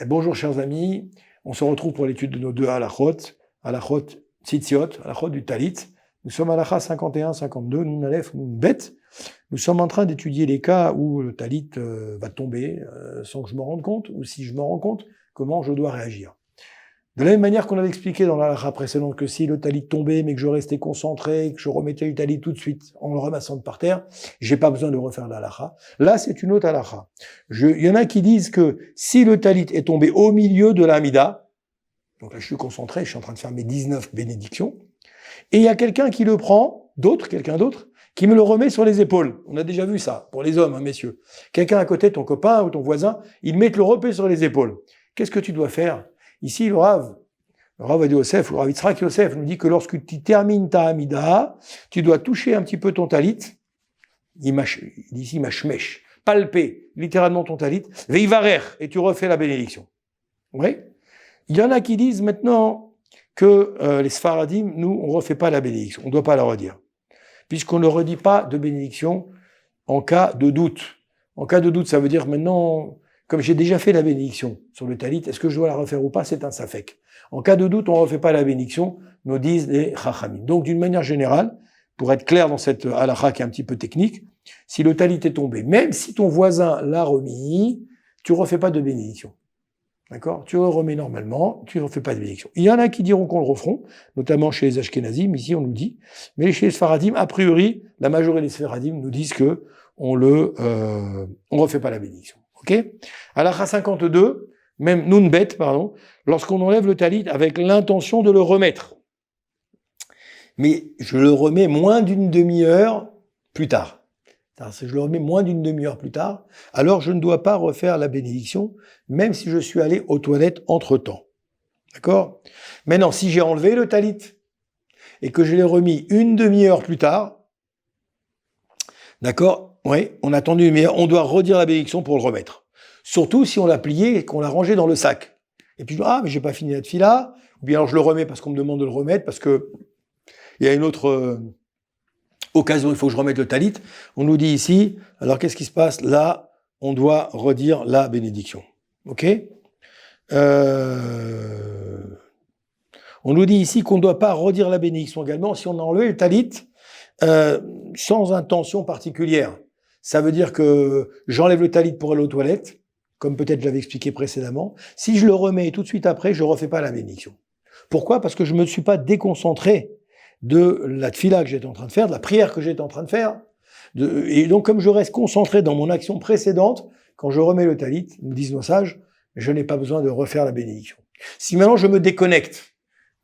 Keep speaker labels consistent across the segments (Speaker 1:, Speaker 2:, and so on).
Speaker 1: Bonjour chers amis, on se retrouve pour l'étude de nos deux halachot tzitziot, halachot du talit. Nous sommes à halakha 51, 52, nun alef, nun bet. Nous sommes en train d'étudier les cas où le talit va tomber sans que je me rende compte, ou si je me rends compte, comment je dois réagir. De la même manière qu'on avait expliqué dans l'halakha précédente que si le talit tombait, mais que je restais concentré, que je remettais le talit tout de suite en le ramassant de par terre, j'ai pas besoin de refaire l'halakha. Là, c'est une autre halakha. Il y en a qui disent que si le talit est tombé au milieu de l'amida, donc là je suis concentré, je suis en train de faire mes 19 bénédictions, et il y a quelqu'un qui le prend, quelqu'un d'autre, qui me le remet sur les épaules. On a déjà vu ça, pour les hommes, hein, messieurs. Quelqu'un à côté, ton copain ou ton voisin, il met le repé sur les épaules. Qu'est-ce que tu dois faire? Ici, le Rav Adi Yosef, le Rav Yitzhak Yosef nous dit que lorsque tu termines ta Hamida, tu dois toucher un petit peu ton talit, il dit ici mashmesh, palper littéralement ton talit, veivarer, et tu refais la bénédiction. Oui. Il y en a qui disent maintenant que les Sfaradim, nous, on refait pas la bénédiction, on ne doit pas la redire, puisqu'on ne redit pas de bénédiction en cas de doute. En cas de doute, ça veut dire maintenant, comme j'ai déjà fait la bénédiction sur le talit, est-ce que je dois la refaire ou pas? C'est un safek. En cas de doute, on ne refait pas la bénédiction, nous disent les chachamim. Donc, d'une manière générale, pour être clair dans cette halakha qui est un petit peu technique, si le talit est tombé, même si ton voisin l'a remis, tu ne refais pas de bénédiction. D'accord? Tu le remets normalement, tu ne refais pas de bénédiction. Il y en a qui diront qu'on le referont, notamment chez les Ashkenazim, ici on nous dit, mais chez les Sfaradim, a priori, la majorité des Sfaradim nous disent que on refait pas la bénédiction. Ok? Halakha 52, même Nunbet, lorsqu'on enlève le talit avec l'intention de le remettre. Mais je le remets moins d'une demi-heure plus tard. Si je le remets moins d'une demi-heure plus tard, alors je ne dois pas refaire la bénédiction, même si je suis allé aux toilettes entre-temps. D'accord? Maintenant, si j'ai enlevé le talit et que je l'ai remis une demi-heure plus tard, d'accord? Oui, on a attendu une demi-heure, on doit redire la bénédiction pour le remettre. Surtout si on l'a plié et qu'on l'a rangé dans le sac. Et puis, mais j'ai pas fini la tefila, ou bien alors je le remets parce qu'on me demande de le remettre, parce que il y a une autre occasion, il faut que je remette le talit. On nous dit ici, alors qu'est-ce qui se passe? Là, on doit redire la bénédiction. Ok? On nous dit ici qu'on ne doit pas redire la bénédiction également si on a enlevé le talit sans intention particulière. Ça veut dire que j'enlève le talit pour aller aux toilettes, comme peut-être je l'avais expliqué précédemment. Si je le remets tout de suite après, je ne refais pas la bénédiction. Pourquoi? Parce que je ne me suis pas déconcentré de la tefila que j'étais en train de faire, de la prière que j'étais en train de faire. Et donc, comme je reste concentré dans mon action précédente, quand je remets le talit, nous disent nos sages, je n'ai pas besoin de refaire la bénédiction. Si maintenant je me déconnecte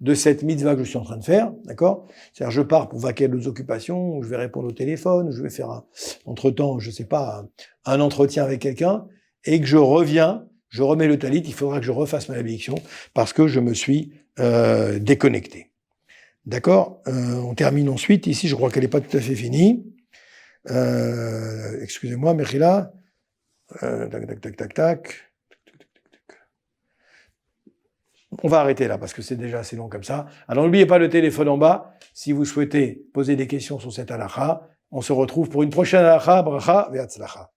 Speaker 1: de cette mitzvah que je suis en train de faire, d'accord? C'est-à-dire, je pars pour vaquer à d'autres occupations, je vais répondre au téléphone, je vais faire entre-temps, je sais pas, un entretien avec quelqu'un, et que je reviens, je remets le talit, il faudra que je refasse ma bénédiction, parce que je me suis déconnecté. D'accord? On termine ensuite. Ici, je crois qu'elle n'est pas tout à fait finie. Excusez-moi, Mechila. Tac. On va arrêter là, parce que c'est déjà assez long comme ça. Alors, n'oubliez pas le téléphone en bas. Si vous souhaitez poser des questions sur cette halakha, on se retrouve pour une prochaine halakha. Bracha ve'atzlacha.